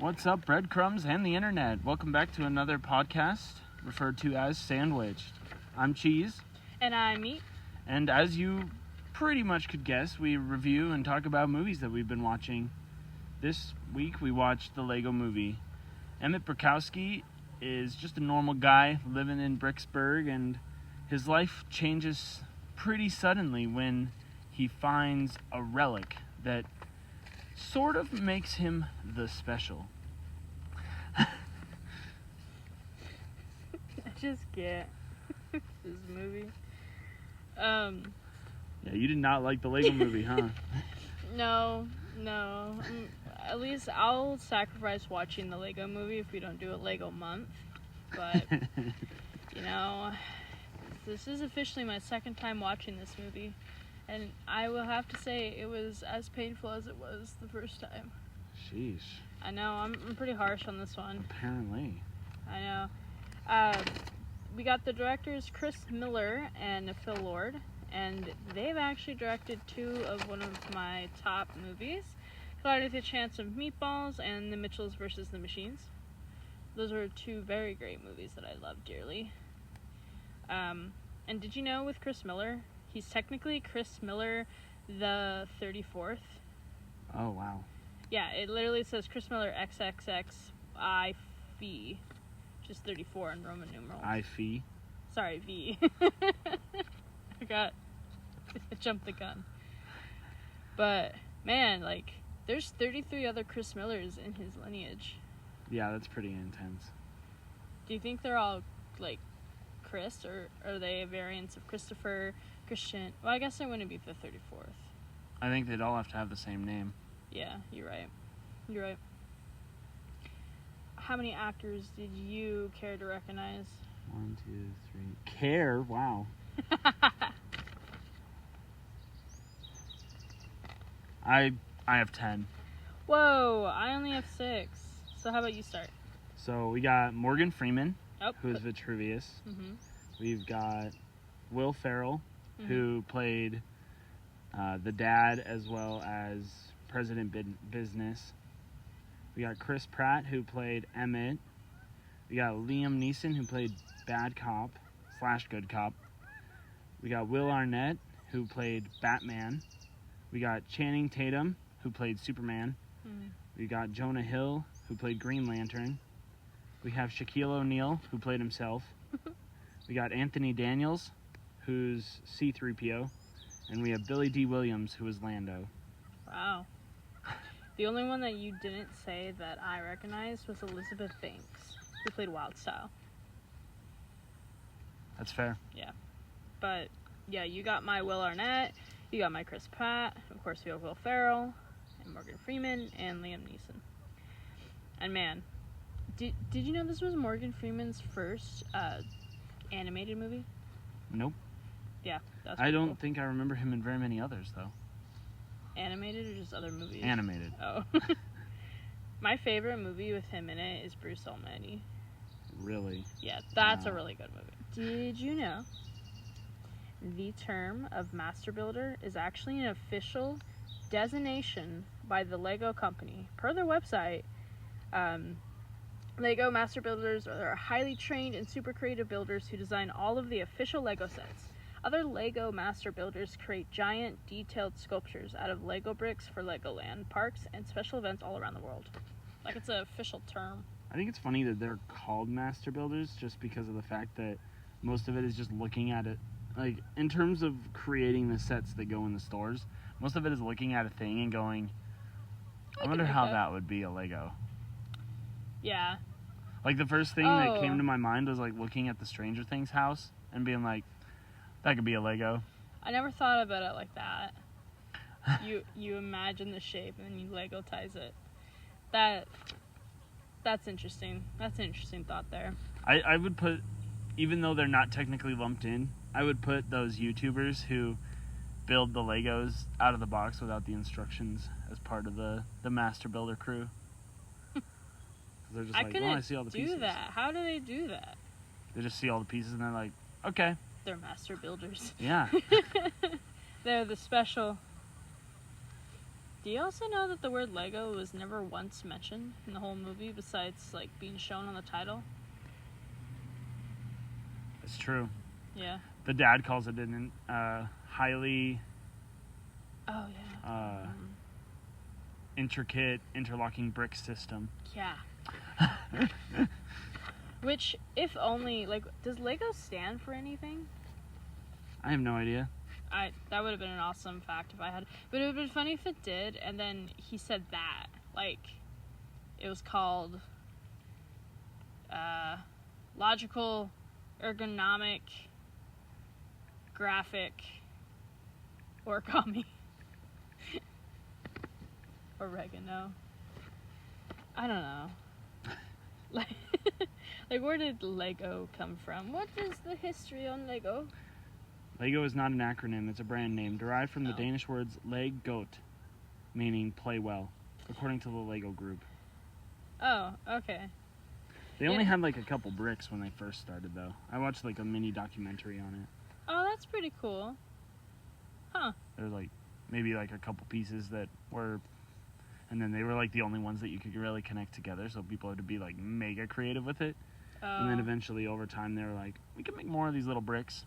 What's up, breadcrumbs and the internet? Welcome back to another podcast referred to as Sandwiched. I'm Cheese. And I'm Meat. And as you pretty much could guess, we review and talk about movies that we've been watching. This week we watched the Lego Movie. Emmett Brokowski is just a normal guy living in Bricksburg, and his life changes pretty suddenly when he finds a relic that sort of makes him the special. I just get this movie. Yeah, you did not like the Lego Movie, huh? No. At least I'll sacrifice watching the Lego Movie if we don't do a Lego month. But, this is officially my second time watching this movie. And I will have to say it was as painful as it was the first time. Sheesh. I know, I'm pretty harsh on this one. Apparently. I know. We got the directors Chris Miller and Phil Lord, and they've actually directed two of one of my top movies, Cloudy with a Chance of Meatballs and The Mitchells vs. the Machines. Those are two very great movies that I love dearly. And did you know with Chris Miller, he's technically Chris Miller the 34th? Oh, wow. Yeah, it literally says Chris Miller XXXI Phi, just 34 in Roman numerals. I-Fee. Sorry, V. I jumped the gun. But, man, there's 33 other Chris Millers in his lineage. Yeah, that's pretty intense. Do you think they're all, Chris, or are they variants of Christopher, Christian? Well, I guess I wouldn't be the 34th. I think they'd all have to have the same name. Yeah, you're right. How many actors did you care to recognize? 1, 2, 3. Care? Wow. I have 10. Whoa, I only have 6. So how about you start? So we got Morgan Freeman, Oh, who is Vitruvius. Mm-hmm. We've got Will Ferrell, Mm-hmm. who played the dad as well as President Business. We got Chris Pratt, who played Emmett. We got Liam Neeson, who played bad cop / good cop. We got Will Arnett, who played Batman. We got Channing Tatum, who played Superman. Mm-hmm. We got Jonah Hill, who played Green Lantern. We have Shaquille O'Neal, who played himself. We got Anthony Daniels, who's C-3PO. And we have Billy D. Williams, who is Lando. Wow. The only one that you didn't say that I recognized was Elizabeth Banks, who played Wildstyle. That's fair. Yeah. But, yeah, you got my Will Arnett, you got my Chris Pratt, of course we have Will Ferrell, and Morgan Freeman, and Liam Neeson. And man, did you know this was Morgan Freeman's first animated movie? Nope. Yeah, that's I don't cool. think I remember him in very many others, though. Animated or just other movies? Animated. Oh. My favorite movie with him in it is Bruce Almighty. Really? Yeah, that's Wow. a really good movie. Did you know the term of master builder is actually an official designation by the Lego company? Per their website, Lego master builders are highly trained and super creative builders who design all of the official Lego sets. Other Lego master builders create giant, detailed sculptures out of Lego bricks for Legoland parks and special events all around the world. It's an official term. I think it's funny that they're called master builders just because of the fact that most of it is just looking at it. In terms of creating the sets that go in the stores, most of it is looking at a thing and going, I wonder how that would be a Lego. Yeah. The first thing that came to my mind was looking at the Stranger Things house and being like, that could be a Lego. I never thought about it like that. You imagine the shape and then you Lego ties it. That's interesting. That's an interesting thought there. I would put, even though they're not technically lumped in, I would put those YouTubers who build the Legos out of the box without the instructions as part of the master builder crew. They're just I couldn't I see all the pieces. do that. How do they do that? They just see all the pieces and they're like, okay. They're master builders. Yeah. They're the special Do you also know that the word Lego was never once mentioned in the whole movie besides, like, being shown on the title? It's true. Yeah. The dad calls it an highly Oh, yeah. intricate interlocking brick system. Yeah. Which, if only, like, does Lego stand for anything? I have no idea. That would have been an awesome fact if I had. But it would have been funny if it did, and then he said that. Like, it was called Logical Ergonomic Graphic Origami. Oregano. I don't know. Like, where did Lego come from? What is the history on Lego? Lego is not an acronym, it's a brand name derived from the Oh. Danish words leg goat, meaning play well, according to the Lego group. Oh, okay. They Yeah. only had like a couple bricks when they first started, though. I watched like a mini documentary on it. Oh, that's pretty cool. Huh. There was like maybe like a couple pieces that were, and then they were like the only ones that you could really connect together, so people had to be like mega creative with it. And then eventually over time they were like, we can make more of these little bricks.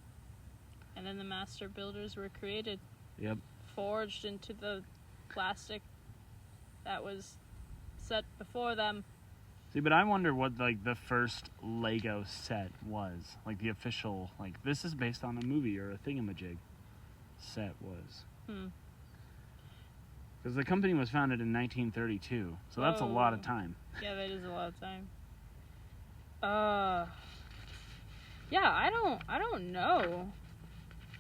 And then the master builders were created. Yep. Forged into the plastic that was set before them. See, but I wonder what like the first Lego set was, like the official, like this is based on a movie or a thingamajig set was. Because the company was founded in 1932, so that's a lot of Whoa. time. Yeah, that is a lot of time. Yeah, I don't know.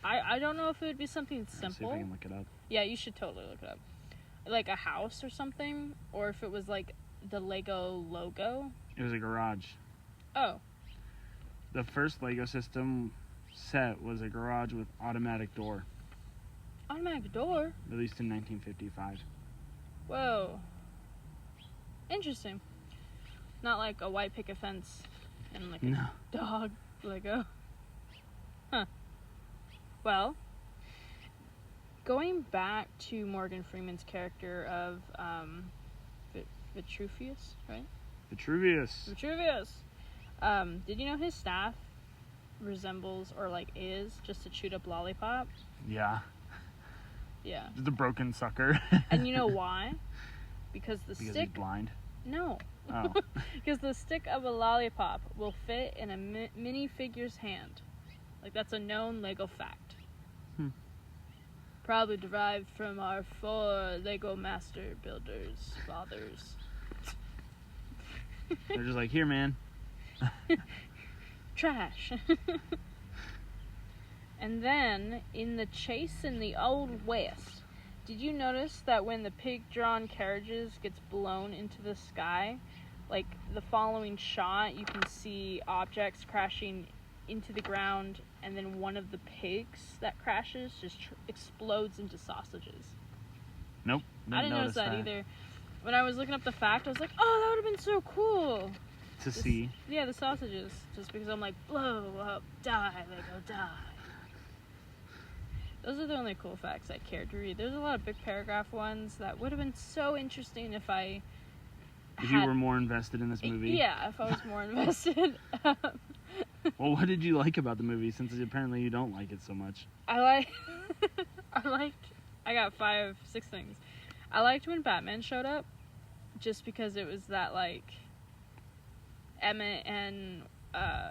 I don't know if it would be something Let's see if simple. I can look it up. Yeah, you should totally look it up. Like a house or something, or if it was like the Lego logo. It was a garage. Oh, The first Lego system set was a garage with automatic door, automatic door. released in 1955. Whoa. Interesting. Not like a white picket fence and like a No. dog Lego. Huh. Well, going back to Morgan Freeman's character of Vitruvius, right? Vitruvius. Vitruvius. Did you know his staff resembles or like is just a chewed up lollipop? Yeah. Yeah. The broken sucker. And you know why? Because the Because he's stick. blind. No. Oh. Because the stick of a lollipop will fit in a mini figure's hand. Like, that's a known Lego fact. Probably derived from our 4 Lego master builders' fathers. They're just like, here, man. Trash. And then, in the chase in the Old West, did you notice that when the pig-drawn carriages gets blown into the sky, like the following shot, you can see objects crashing into the ground, and then one of the pigs that crashes just explodes into sausages. Nope. I didn't notice that either. When I was looking up the fact, I was like, oh, that would have been so cool. To see. Yeah, the sausages. Just because I'm like, blow up, die, Lego, die. Those are the only cool facts I cared to read. There's a lot of big paragraph ones that would have been so interesting if I If you were more invested in this movie. Yeah, if I was more invested. Well, what did you like about the movie, since apparently you don't like it so much? I got 5, 6 things. I liked when Batman showed up, just because it was that, like, Emmett and,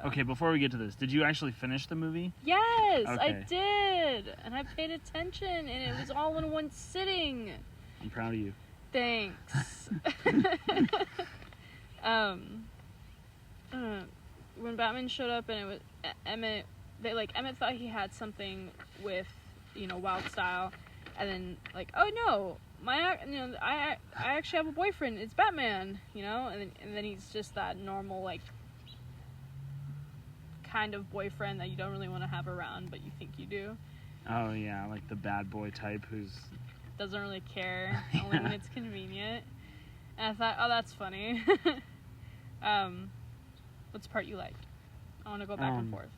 Okay, before we get to this, did you actually finish the movie? Yes, I Okay. did! And I paid attention, and it was all in one sitting. I'm proud of you. Thanks. When Batman showed up and it was Emmett, Emmett thought he had something with, Wild Style, and then oh no, I actually have a boyfriend. It's Batman, and then he's just that normal kind of boyfriend that you don't really want to have around, but you think you do. Oh yeah, like the bad boy type who's Doesn't really care, only when it's convenient. And I thought, oh, that's funny. What's the part you liked? I want to go back and forth.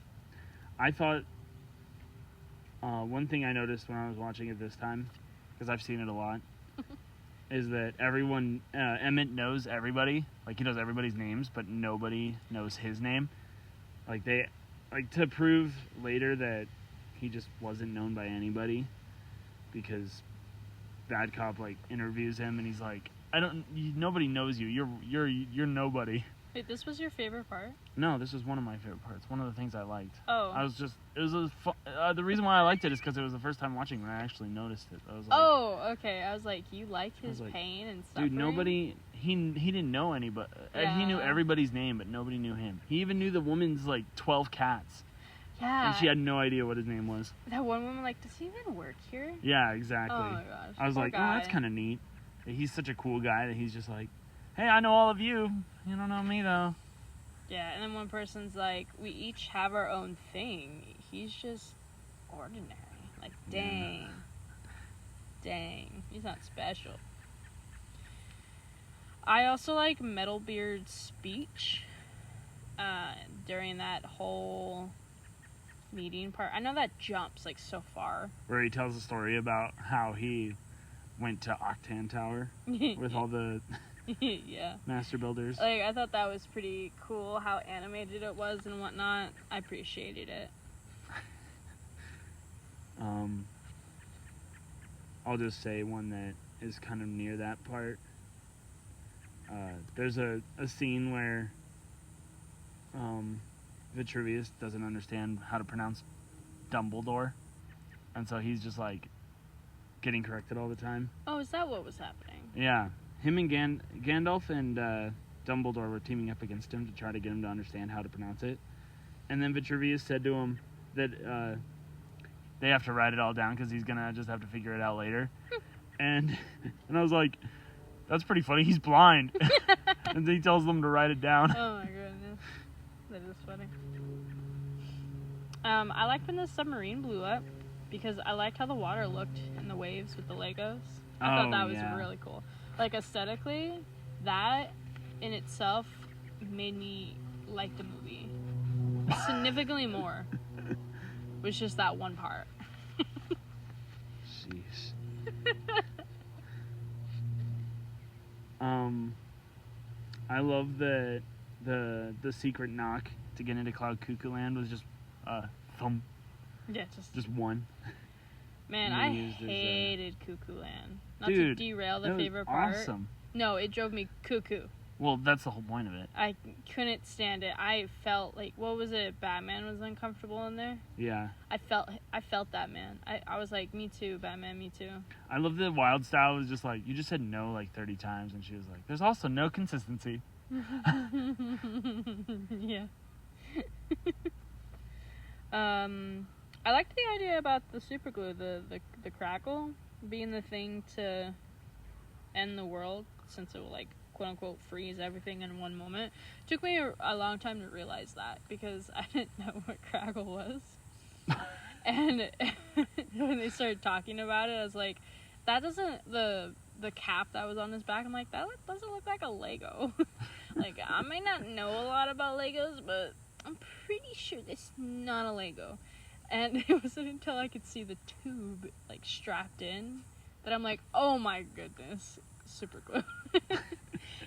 I thought one thing I noticed when I was watching it this time, because I've seen it a lot, is that everyone, Emmett knows everybody. Like, he knows everybody's names, but nobody knows his name. Like, to prove later that he just wasn't known by anybody, because Bad Cop, like, interviews him, and he's like, nobody knows you. You're nobody. Wait, this was your favorite part? No, this was one of my favorite parts. One of the things I liked. Oh. The reason why I liked it is because it was the first time watching when I actually noticed it. I was like, oh, okay. I was like, you like his pain and suffering? Dude, nobody, he didn't know anybody. Yeah. He knew everybody's name, but nobody knew him. He even knew the woman's, like, 12 cats. Yeah. And she had no idea what his name was. That one woman, like, does he even work here? Yeah, exactly. Oh my gosh. I was Poor like, guy. oh, that's kind of neat. He's such a cool guy that he's just like, hey, I know all of you. You don't know me, though. Yeah, and then one person's like, we each have our own thing. He's just ordinary. Like, dang. Dang. He's not special. I also like Metalbeard's speech during that whole meeting part. I know that jumps, like, so far. Where he tells a story about how he went to Octan Tower with all the yeah. master builders. Like, I thought that was pretty cool, how animated it was and whatnot. I appreciated it. I'll just say one that is kind of near that part. There's a scene where Vitruvius doesn't understand how to pronounce Dumbledore, and so he's just like getting corrected all the time. Oh, is that what was happening? Yeah, him and Gandalf and Dumbledore were teaming up against him to try to get him to understand how to pronounce it, and then Vitruvius said to him that they have to write it all down because he's gonna just have to figure it out later. and I was like, that's pretty funny. He's blind. And he tells them to write it down. Oh my goodness. That is funny. I liked when the submarine blew up because I liked how the water looked in the waves with the Legos. I thought that was really cool. Like, aesthetically, that in itself made me like the movie significantly more. It was just that one part. Jeez. I love that the secret knock to get into Cloud Cuckoo Land was just thump. Yeah, just one. Man, I hated Cuckoo Land. Not Dude, to derail the that was favorite part. Awesome. No, it drove me cuckoo. Well, that's the whole point of it. I couldn't stand it. I felt like, what was it? Batman was uncomfortable in there. Yeah. I felt that, man. I was like, me too, Batman, me too. I love the Wild Style was just like, you just said no like 30 times, and she was like, there's also no consistency. Yeah. I liked the idea about the super glue, the crackle being the thing to end the world, since it will, like, quote unquote freeze everything in one moment. It took me a long time to realize that because I didn't know what crackle was. And when they started talking about it, I was like, that doesn't, the cap that was on his back, I'm like, that doesn't look like a Lego. Like, I might not know a lot about Legos, but I'm pretty sure this is not a Lego. And it wasn't until I could see the tube, like, strapped in that I'm like, oh my goodness, super glue.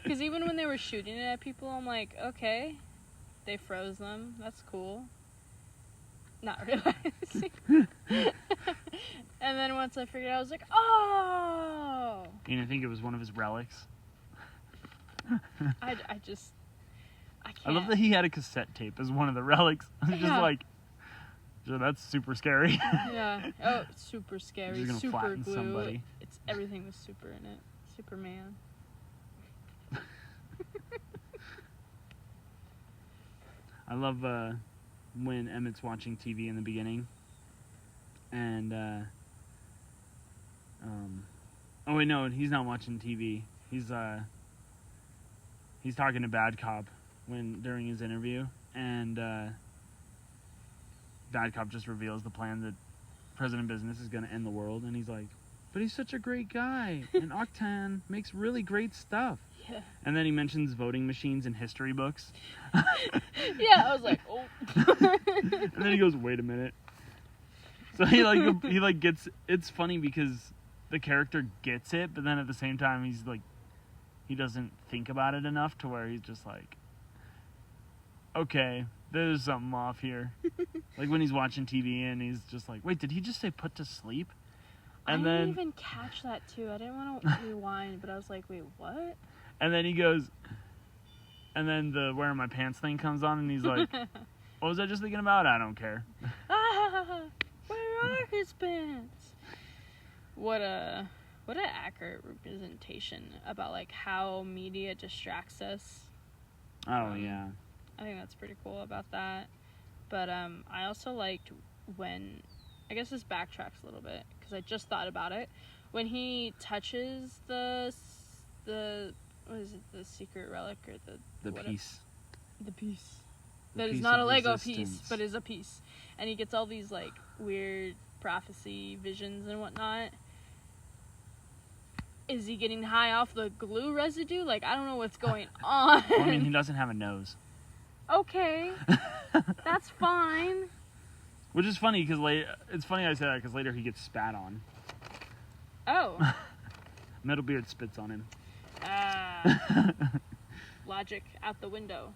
Because even when they were shooting it at people, I'm like, okay, they froze them. That's cool. Not realizing. And then once I figured it out, I was like, oh! You didn't think it was one of his relics? I can't. I love that he had a cassette tape as one of the relics. It's just like, so that's super scary. Yeah. Oh, super scary. You're gonna super flatten glue. somebody. It's everything with super in it. Superman. I love when Emmett's watching TV in the beginning, and oh wait, no, he's not watching TV. He's talking to Bad Cop during his interview, and Bad Cop just reveals the plan that President Business is going to end the world, and he's like, but he's such a great guy, and Octan makes really great stuff. Yeah. And then he mentions voting machines in history books. Yeah, I was like, oh. And then he goes, wait a minute. So he gets, it's funny because the character gets it, but then at the same time he's like, he doesn't think about it enough to where he's just like, okay, there's something off here. Like when he's watching TV and he's just like, wait, did he just say put to sleep? And I then didn't even catch that too. I didn't want to rewind, but I was like, wait, what? and then he goes, and then the wearing my pants thing comes on and he's like, what was I just thinking about? I don't care. Where are his pants? What an accurate representation about like how media distracts us. Oh yeah. I think that's pretty cool about that. But I also liked when, I guess this backtracks a little bit because I just thought about it, when he touches the what is it, the secret relic or The piece. The piece. The That is piece not of a Lego resistance. piece, but is a piece. And he gets all these like weird prophecy visions and whatnot. Is he getting high off the glue residue? Like, I don't know what's going on. Well, I mean, he doesn't have a nose. Okay, that's fine. Which is funny because it's funny I say that because later he gets spat on. Oh. Metalbeard spits on him. Logic out the window.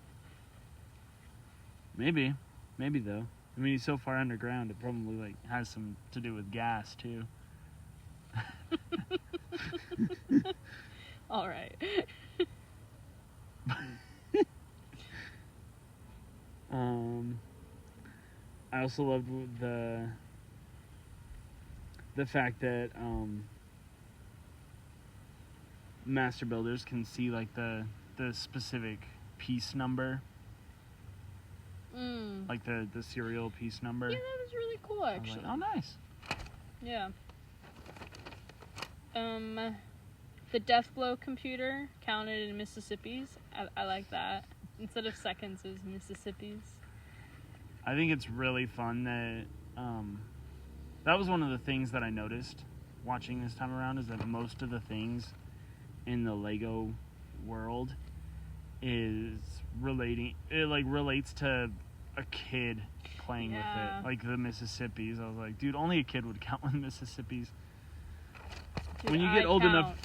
Maybe though. I mean, he's so far underground, it probably like has some to do with gas too. All right. I also loved the fact that master builders can see like the specific piece number, like the serial piece number. Yeah, that was really cool, I was actually. like, oh, nice. Yeah. The death blow computer counted in Mississippi's. I like that. Instead of seconds, is Mississippi's. I think it's really fun that that was one of the things that I noticed watching this time around, is that most of the things in the Lego world is relates to a kid playing with Yeah. it, like the Mississippi's. I was like, dude, only a kid would count with Mississippi's. Dude, When you get old enough,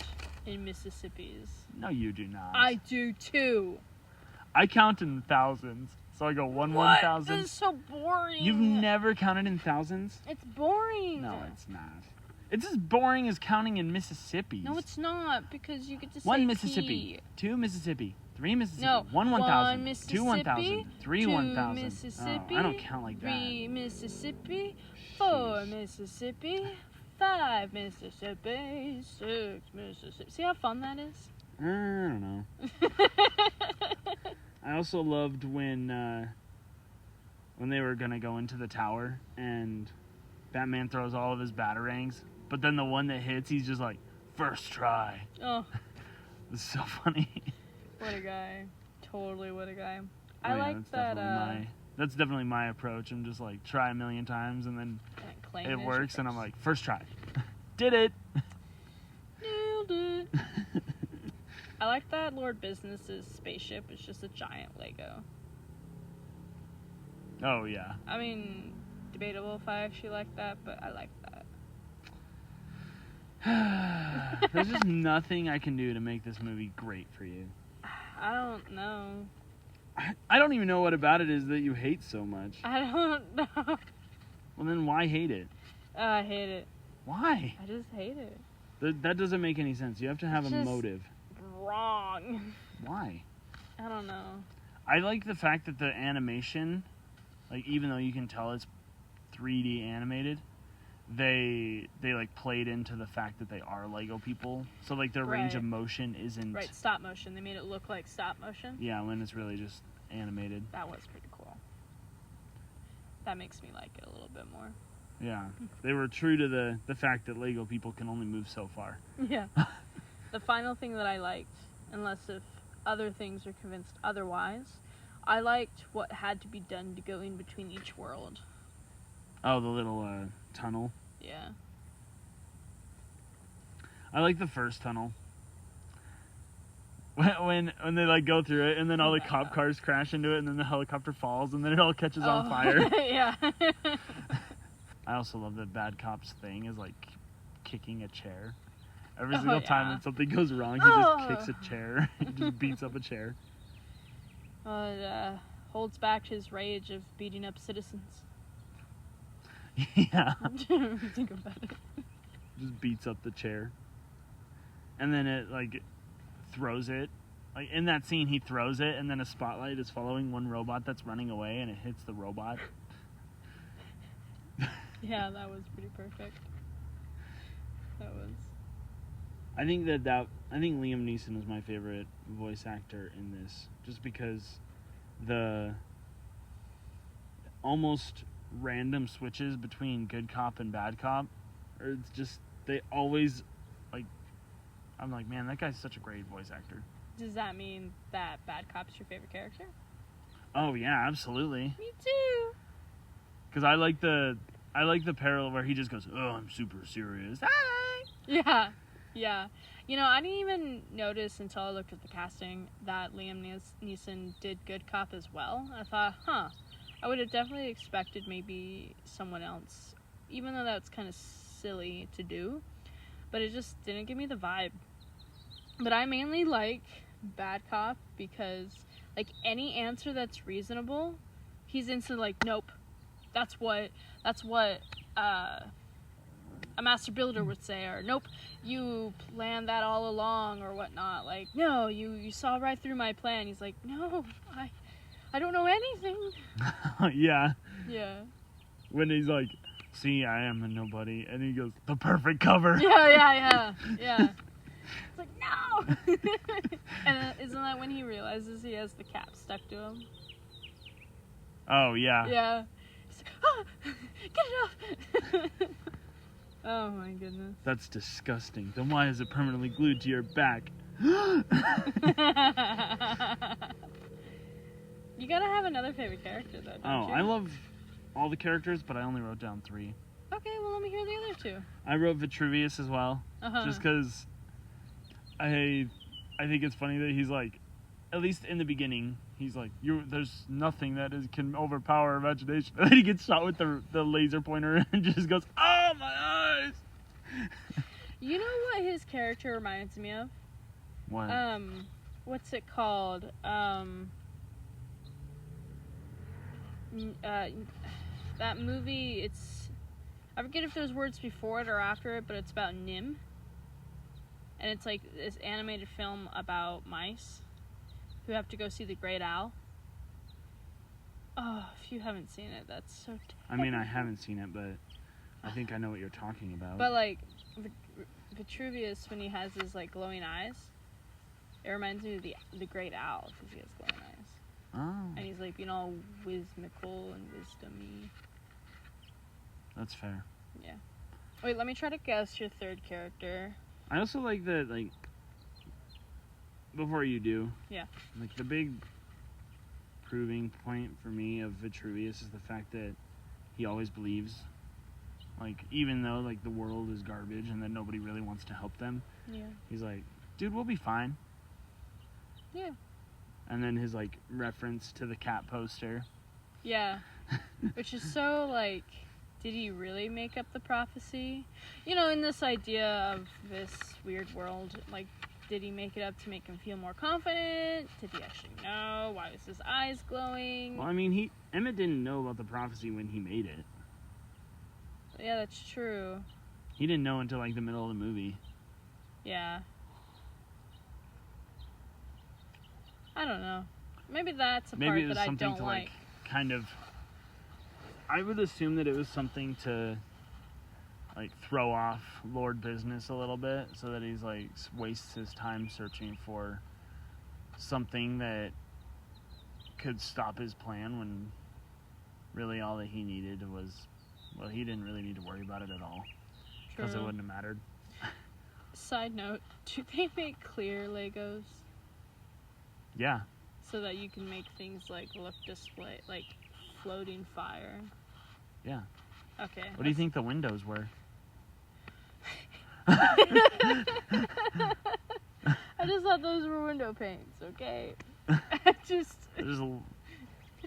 in Mississippi's. no, you do not. I do too. I count in thousands, so I go What? 1,000. This is so boring. You've never counted in thousands? It's boring. No, it's not. It's as boring as counting in Mississippi. No, it's not, because you get to say One Mississippi, P. 2 Mississippi, 3 Mississippi, No, 1,000, 2 Mississippi, 1,000, 3 2 1,000. Mississippi, Oh, I don't count like 3 Mississippi, that. 4 Sheesh. Mississippi, 5 Mississippi, 6 Mississippi. See how fun that is? I don't know. I also loved when they were gonna go into the tower and Batman throws all of his batarangs, but then the one that hits, he's just like, first try. Oh, It's so funny. what a guy. Totally what a guy. Oh, I yeah, like that, that's definitely my approach. I'm just like, try a million times and then claim it as works, your and I'm first. like, first try. Did it. Nailed it. I like that Lord Business's spaceship is just a giant Lego. Oh, yeah. I mean, debatable if I actually like that, but I like that. There's just nothing I can do to make this movie great for you. I don't know. I don't even know what about it is that you hate so much. I don't know. Well, then why hate it? I hate it. Why? I just hate it. That doesn't make any sense. You have to have It's a just- motive. Wrong. Why? I don't know. I like the fact that the animation, like, even though you can tell it's 3D animated, they like played into the fact that they are Lego people. So like their range of Right. motion isn't. Right, stop motion. They made it look like stop motion. Yeah, when it's really just animated. That was pretty cool. That makes me like it a little bit more. Yeah, they were true to the fact that Lego people can only move so far. Yeah. The final thing that I liked, unless if other things are convinced otherwise, I liked what had to be done to go in between each world. Oh, the little tunnel. Yeah. I like the first tunnel. When they like go through it, and then all the cop cars crash into it, and then the helicopter falls, and then it all catches on fire. Yeah. I also love that Bad Cops thing is like kicking a chair. Every Oh, single time yeah. that something goes wrong, he Oh. just kicks a chair. He just beats up a chair. It holds back his rage of beating up citizens. Yeah, Think about it. just beats up the chair. And then it, like, throws it. Like, in that scene, he throws it, and then a spotlight is following one robot that's running away, and it hits the robot. Yeah, that was pretty perfect. That was. I think I think Liam Neeson is my favorite voice actor in this, just because the almost random switches between good cop and bad cop, or it's just they always like. I'm like, man, that guy's such a great voice actor. Does that mean that Bad Cop's your favorite character? Oh yeah, absolutely. Me too. Because I like the parallel where he just goes, "Oh, I'm super serious." Hi. Yeah, yeah. You know, I didn't even notice until I looked at the casting that Liam Neeson did Good Cop as well. I thought, I would have definitely expected maybe someone else, even though that's kind of silly to do. But it just didn't give me the vibe. But I mainly like Bad Cop because, like, any answer that's reasonable, he's instantly like, nope. That's what a master builder would say, or nope, you planned that all along, or whatnot. Like, no, you saw right through my plan. He's like, no, I don't know anything. Yeah. Yeah. When he's like, "See, I am a nobody," and he goes, "The perfect cover." Yeah. It's like, no! And isn't that when he realizes he has the cap stuck to him? Oh yeah. Yeah. He's like, get it off! Oh my goodness. That's disgusting. Then why is it permanently glued to your back? You gotta have another favorite character, though, don't you? I love all the characters, but I only wrote down 3. Okay, well, let me hear the other 2. I wrote Vitruvius as well, just because I think it's funny that he's like, at least in the beginning, he's like, there's nothing that can overpower imagination. And then he gets shot with the laser pointer and just goes, "Oh, my eyes!" You know what his character reminds me of? What? What's it called? That movie, I forget if there's words before it or after it, but it's about Nim. And it's like this animated film about mice who have to go see the Great Owl. Oh, if you haven't seen it, that's so terrible. I mean, I haven't seen it, but I think I know what you're talking about. But, like, Vitruvius, when he has his, like, glowing eyes, it reminds me of the Great Owl, because he has glowing eyes. Oh, And he's, like, being all whimsical and wisdom-y. that's fair. Yeah. Wait, let me try to guess your third character. I also like that, like, before you do, Yeah. like, the big proving point for me of Vitruvius is the fact that he always believes, like, even though, like, the world is garbage and that nobody really wants to help them, Yeah. he's like, "Dude, we'll be fine." Yeah. And then his, like, reference to the cat poster. Yeah. Which is so, like, did he really make up the prophecy? You know, in this idea of this weird world, like, did he make it up to make him feel more confident? Did he actually know? Why was his eyes glowing? Well, I mean, Emmett didn't know about the prophecy when he made it. Yeah, that's true. He didn't know until, like, the middle of the movie. Yeah. I don't know. Maybe that's a Maybe part it was that I something don't to, like. kind of... I would assume that it was something to, like, throw off Lord Business a little bit, so that he's, like, wastes his time searching for something that could stop his plan when really all that he needed was... Well, he didn't really need to worry about it at all, because it True. wouldn't have mattered. Side note, do they make clear Legos? Yeah. So that you can make things like look display, like floating fire. Yeah. Okay. What do you think the windows were? I just thought those were window paints, okay? Just... There's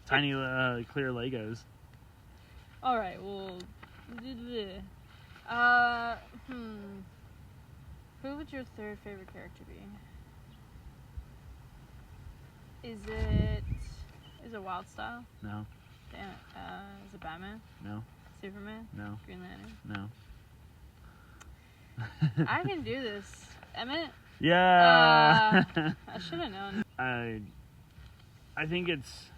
tiny clear Legos. Alright, well... Who would your third favorite character be? Is it Wildstyle? No. Damn it. Is it Batman? No. Superman? No. Green Lantern? No. I can do this. Emmett? Yeah. I should have known. I think it's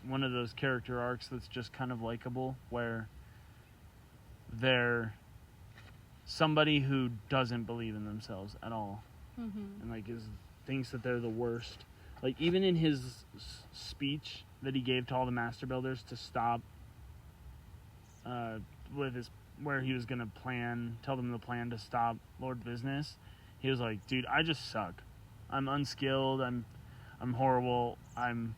one of those character arcs that's just kind of likable, where they're somebody who doesn't believe in themselves at all, and like thinks that they're the worst. Like even in his speech that he gave to all the Master Builders to stop, where he was gonna tell them the plan to stop Lord Business, he was like, "Dude, I just suck. I'm unskilled. I'm horrible. I'm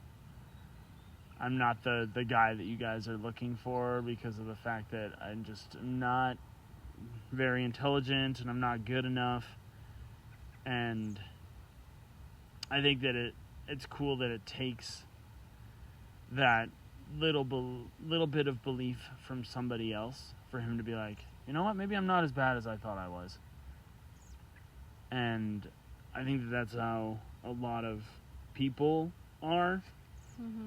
not the guy that you guys are looking for because of the fact that I'm just not very intelligent and I'm not good enough." And I think that it's cool that it takes that little bit of belief from somebody else for him to be like, you know what, maybe I'm not as bad as I thought I was. And I think that that's how a lot of people are,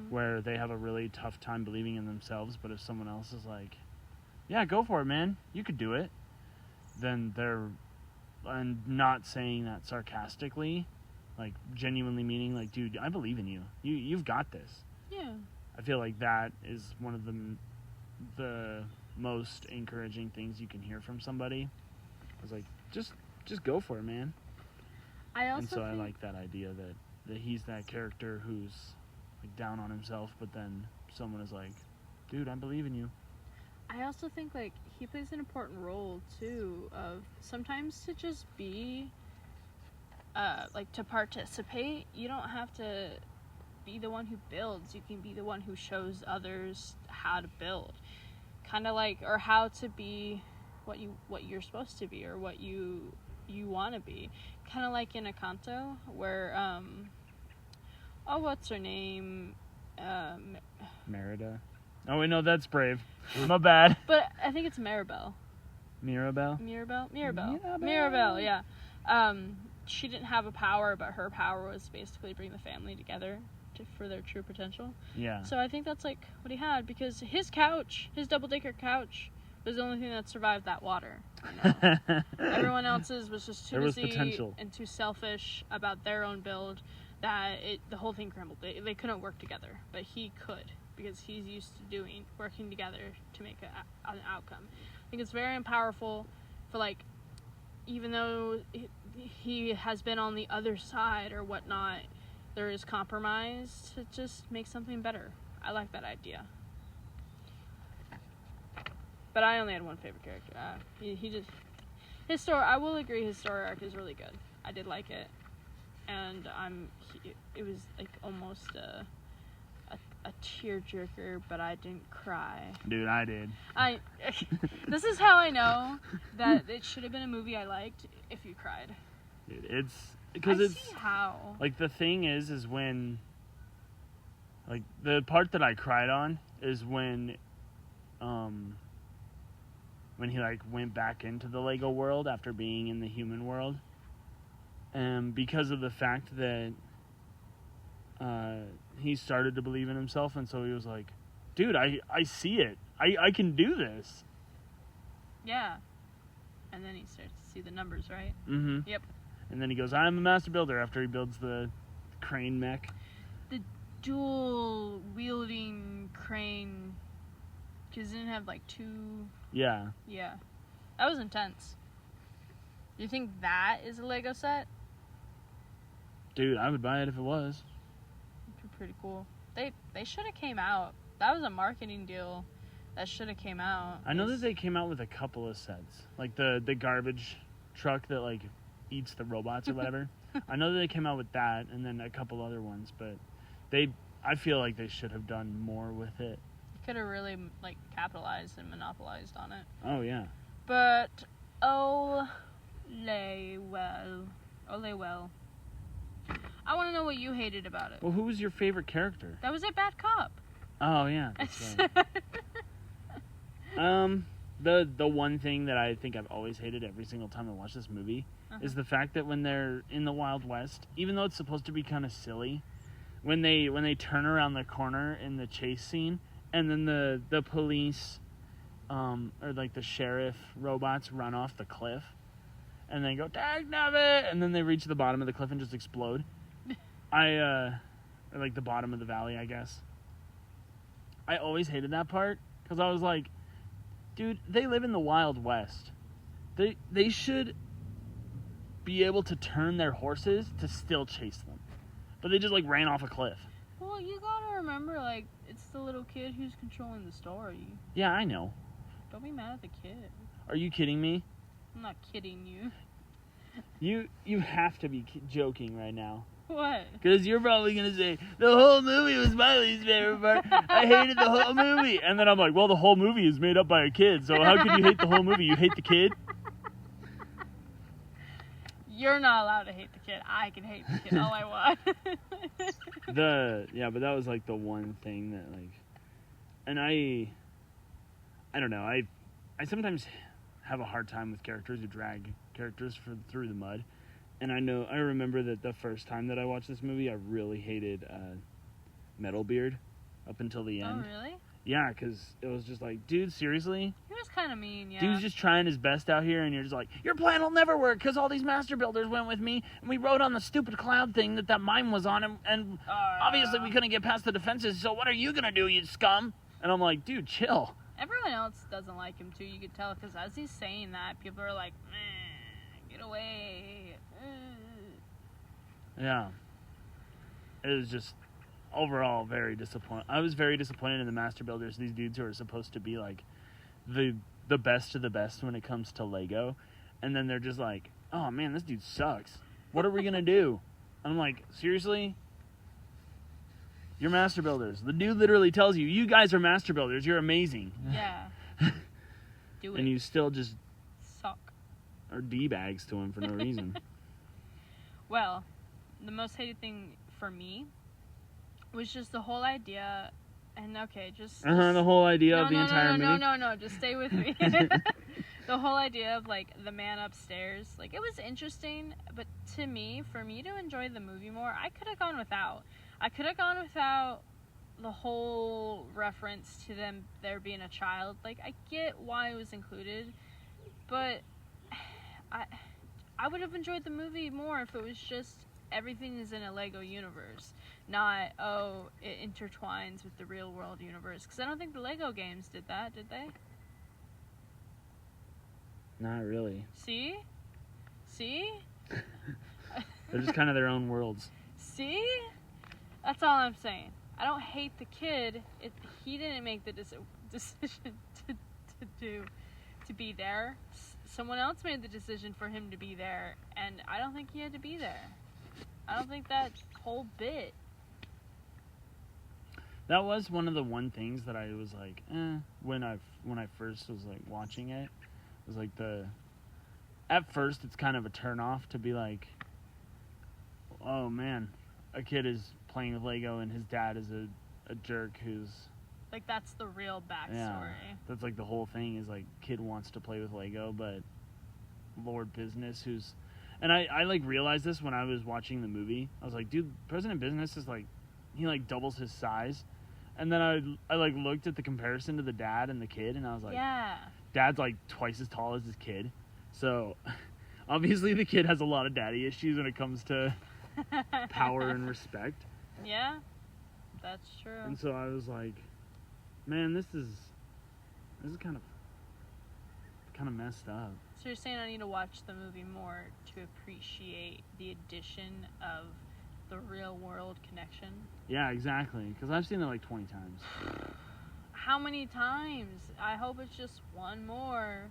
where they have a really tough time believing in themselves, but if someone else is like, yeah, go for it, man, you could do it, then they're not saying that sarcastically, like genuinely meaning like, dude, I believe in you. You've got this. Yeah. I feel like that is one of the most encouraging things you can hear from somebody. It's like, just go for it, man. I like that idea that he's that character who's like down on himself, but then someone is like, dude, I believe in you. I also think like he plays an important role too, of sometimes to just be like to participate. You don't have to be the one who builds. You can be the one who shows others how to build, kind of like, or how to be what you're supposed to be, or what you want to be, kind of like in Encanto, where what's her name, Merida. Oh wait, no, that's Brave. My bad. But I think it's Mirabelle. Mirabelle, yeah. She didn't have a power, but her power was basically bring the family together for their true potential. Yeah. So I think that's like what he had, because his double-decker couch, was the only thing that survived that water. You know? Everyone else's was just too busy and too selfish about their own build that the whole thing crumbled. They couldn't work together, but he could, because he's used to working together to make an outcome. I think it's very powerful for, like, even though he has been on the other side or whatnot, there is compromise to just make something better. I like that idea. But I only had one favorite character. His story, I will agree, his story arc is really good. I did like it. And it was like almost a tearjerker, but I didn't cry. Dude, I did. This is how I know that it should have been a movie I liked, if you cried. Dude, I see how. Like, the thing is when, like, the part that I cried on is when he, like, went back into the Lego world after being in the human world. And because of the fact that he started to believe in himself, and so he was like, dude, I see it. I can do this. Yeah. And then he starts to see the numbers, right? Mm-hmm. Yep. And then he goes, I'm a master builder, after he builds the crane mech. The dual-wielding crane, because it didn't have, like, two... Yeah. Yeah. That was intense. Do you think that is a Lego set? Dude, I would buy it if it was. It'd be pretty cool. They should have came out. That was a marketing deal that should have came out. I know that they came out with a couple of sets. Like the garbage truck that, like, eats the robots or whatever. I know that they came out with that, and then a couple other ones, but I feel like they should have done more with it. Could have really, like, capitalized and monopolized on it. Oh, yeah. But, well. I want to know what you hated about it. Well, who was your favorite character? That was a bad cop. Oh, yeah. That's right. the one thing that I think I've always hated every single time I watch this movie is the fact that when they're in the Wild West, even though it's supposed to be kind of silly, when they turn around the corner in the chase scene, and then the police, or like the sheriff robots run off the cliff, and they go Dagnabbit, and then they reach the bottom of the cliff and just explode. Or like the bottom of the valley, I guess. I always hated that part because I was like, dude, they live in the Wild West. They should be able to turn their horses to still chase them, but they just like ran off a cliff. Well, you gotta remember, like, it's the little kid who's controlling the story. Yeah, I know. Don't be mad at the kid. Are you kidding me? I'm not kidding you. You have to be joking right now. What? Because you're probably going to say, the whole movie was my least favorite part. I hated the whole movie. And then I'm like, well, the whole movie is made up by a kid, so how could you hate the whole movie? You hate the kid? You're not allowed to hate the kid. I can hate the kid all I want. Yeah, but that was like the one thing that like, and I don't know. I sometimes have a hard time with characters who drag characters through the mud. And I remember that the first time that I watched this movie, I really hated Metalbeard up until the end. Oh, really? Yeah, because it was just like, dude, seriously? He was kind of mean, yeah. Dude's just trying his best out here, and you're just like, your plan will never work because all these master builders went with me, and we rode on the stupid cloud thing that mine was on, and obviously we couldn't get past the defenses, so what are you going to do, you scum? And I'm like, dude, chill. Everyone else doesn't like him, too. You could tell, because as he's saying that, people are like, get away. Yeah. It was just overall very disappointing. I was very disappointed in the master builders, these dudes who are supposed to be like the best of the best when it comes to Lego, and then they're just like, oh man, this dude sucks. What are we gonna do? And I'm like, seriously? You're master builders. The dude literally tells you, you guys are master builders, you're amazing. Yeah. Do it. And you still just suck. are D-bags to him for no reason. Well, the most hated thing for me was just the whole idea, and okay, just the whole idea of the entire movie. No, just stay with me. The whole idea of like the man upstairs, like it was interesting, but to me, for me to enjoy the movie more, I could have gone without. I could have gone without the whole reference to there being a child. Like, I get why it was included, but I would have enjoyed the movie more if it was just everything is in a Lego universe, not, it intertwines with the real world universe. Because I don't think the Lego games did that, did they? Not really. See? They're just kind of their own worlds. See? That's all I'm saying. I don't hate the kid. He didn't make the decision to be there. Someone else made the decision for him to be there, and I don't think he had to be there. I don't think that whole bit. That was one of the things that I was like, when I first was like watching it. It was like at first it's kind of a turn off to be like, oh man, a kid is playing with Lego and his dad is a jerk who's like, that's the real backstory. Yeah, that's like the whole thing is like kid wants to play with Lego, but Lord Business who's, and I like realized this when I was watching the movie. I was like, dude, President Business is like, he like doubles his size. And then I like looked at the comparison to the dad and the kid, and I was like, yeah, dad's like twice as tall as his kid. So obviously the kid has a lot of daddy issues when it comes to power and respect. Yeah, that's true. And so I was like, man, this is kind of messed up. So you're saying I need to watch the movie more to appreciate the addition of the real world connection? Yeah, exactly. Because I've seen it like 20 times. How many times? I hope it's just one more.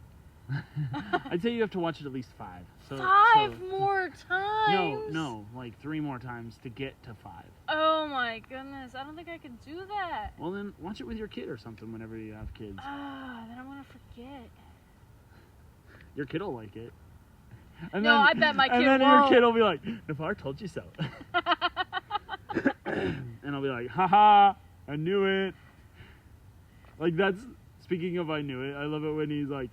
I'd say you have to watch it at least 5. Five more times? No, like 3 more times to get to 5. Oh my goodness, I don't think I can do that. Well, then watch it with your kid or something whenever you have kids. Then I'm gonna forget. Your kid will like it. And no, I bet my kid won't. And then your kid will be like, Nafar told you so. And I'll be like, haha, I knew it. Like, that's speaking of I knew it, I love it when he's like,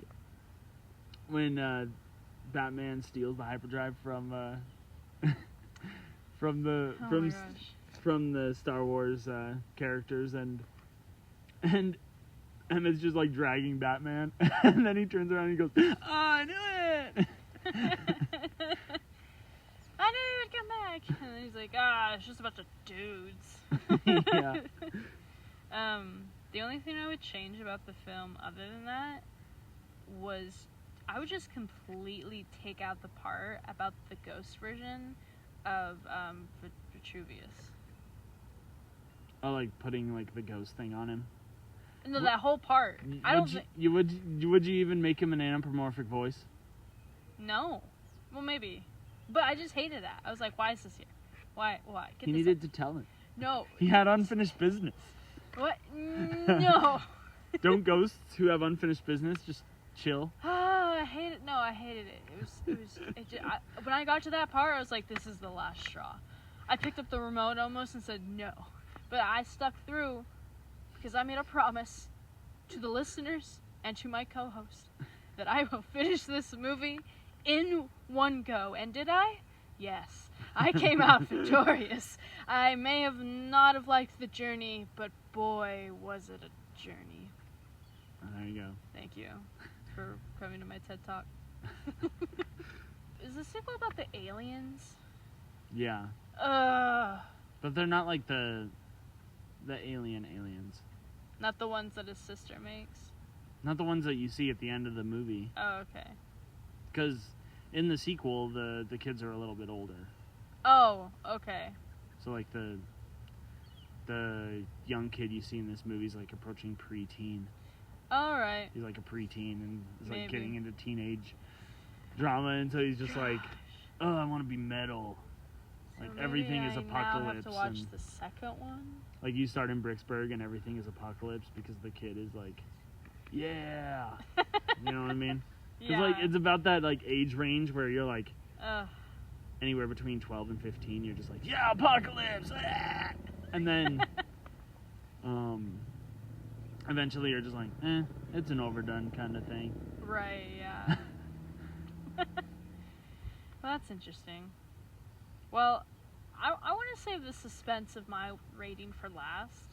when Batman steals the hyperdrive from from the Oh my gosh. from the Star Wars characters, and it's just like dragging Batman, and then he turns around and he goes, "Oh, I knew it." I knew you would come back. And then he's like, it's just a bunch of dudes. Yeah. The only thing I would change about the film other than that was I would just completely take out the part about the ghost version of Vitruvius. Oh, like putting like the ghost thing on him. No, that whole part. I don't think... Would you even make him an anthropomorphic voice? No. Well, maybe. But I just hated that. I was like, why is this here? Why? He needed to tell it. No. He had unfinished business. What? No. Don't ghosts who have unfinished business just chill? Oh, I hated it. No, I hated it. When I got to that part, I was like, this is the last straw. I picked up the remote almost and said no. But I stuck through because I made a promise to the listeners and to my co-host that I will finish this movie in one go. And did I? Yes. I came out victorious. I may have not have liked the journey, but boy, was it a journey. There you go. Thank you for coming to my TED Talk. Is the sequel about the aliens? Yeah. But they're not like the aliens. Not the ones that his sister makes? Not the ones that you see at the end of the movie. Oh, okay. Because in the sequel, the kids are a little bit older. Oh, okay. So like the young kid you see in this movie is like approaching preteen. All right. He's like a preteen and is like Maybe. getting into teenage drama, and so he's just like, oh, I want to be metal. Like So everything maybe is I apocalypse. now have to watch and the second one. like you start in Bricksburg and everything is apocalypse because the kid is like, yeah. You know what I mean? Because Yeah. like it's about that like age range where you're like Ugh. anywhere between 12 and 15. You're just like, yeah, apocalypse. Ah! And then eventually you're just like, it's an overdone kind of thing. Right. Yeah. Well, that's interesting. Well, I want to save the suspense of my rating for last.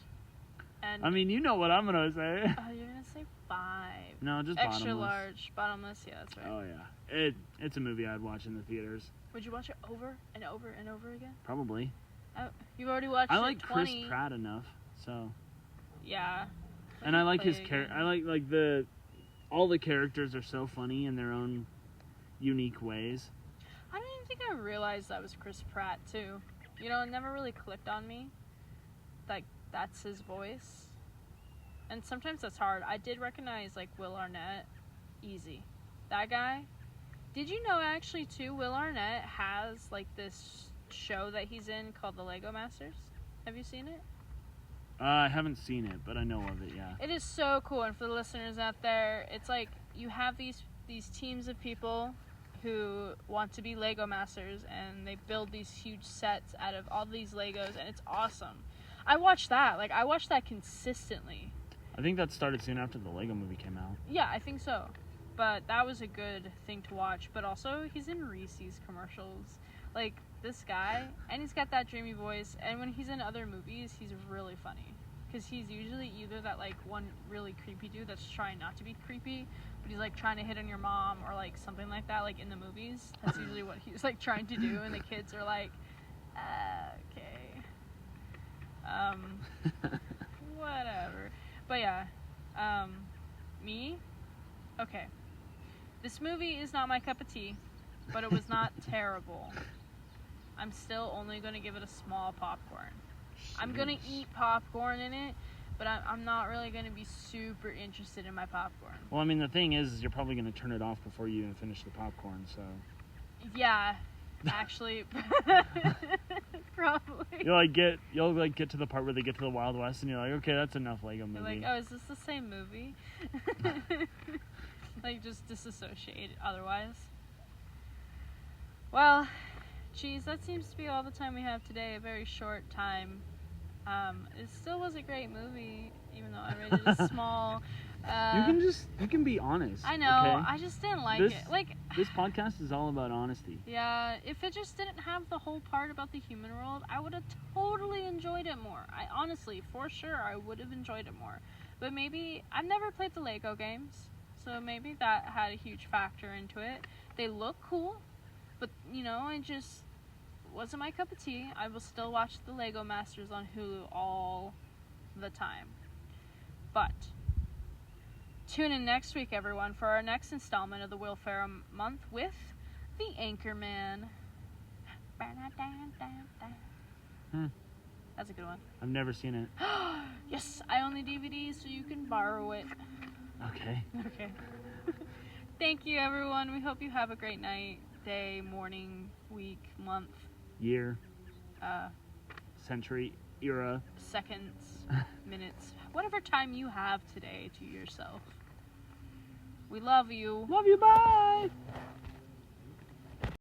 And I mean, you know what I'm gonna say. you're gonna say 5. No, just Extra bottomless. large, bottomless. Yeah, that's right. Oh yeah, it's a movie I'd watch in the theaters. Would you watch it over and over and over again? Probably. You've already watched I it like 20. Chris Pratt enough, so. Yeah. And I like his play character. again. I like all the characters are so funny in their own unique ways. I didn't think I realized that was Chris Pratt too. You know, it never really clicked on me. Like that's his voice. And sometimes that's hard. I did recognize like Will Arnett, easy. That guy. Did you know actually too? Will Arnett has like this show that he's in called The Lego Masters. Have you seen it? I haven't seen it, but I know of it. Yeah. It is so cool, and for the listeners out there, it's like you have these teams of people who want to be Lego masters, and they build these huge sets out of all these Legos, and it's awesome. I watched that. Like, I watched that consistently. I think that started soon after the Lego movie came out. Yeah, I think so. But that was a good thing to watch. But also, he's in Reese's commercials. Like, this guy, and he's got that dreamy voice, and when he's in other movies, he's really funny. Because he's usually either that, like, one really creepy dude that's trying not to be creepy, but he's, like, trying to hit on your mom, or, like, something like that, like, in the movies. That's usually what he's, like, trying to do, and the kids are like, okay. Whatever. But, yeah. Me? Okay. This movie is not my cup of tea, but it was not terrible. I'm still only going to give it a small popcorn. I'm going to eat popcorn in it, but I'm not really going to be super interested in my popcorn. Well, I mean, the thing is you're probably going to turn it off before you even finish the popcorn, so. Yeah, actually, probably. You'll get to the part where they get to the Wild West, and you're like, okay, that's enough Lego movie. You're like, oh, is this the same movie? Like, just disassociate otherwise. Well, geez, that seems to be all the time we have today. A very short time. It still was a great movie, even though I rated it small. You can be honest. I know. Okay? I just didn't like This- it. Like, This podcast is all about honesty. yeah, if it just didn't have the whole part about the human world, I would have totally enjoyed it more. I honestly, for sure, I would have enjoyed it more. But maybe I've never played the Lego games, so maybe that had a huge factor into it. They look cool, but it just wasn't my cup of tea. I will still watch the Lego Masters on Hulu all the time. But tune in next week, everyone, for our next installment of the Will Ferrell Month with The Anchorman. That's a good one. I've never seen it. Yes, I own the DVD, so you can borrow it. Okay. Okay. Thank you, everyone. We hope you have a great night, day, morning, week, month, Year, century, era. seconds, minutes, whatever time you have today to yourself. We love you. Love you. Bye.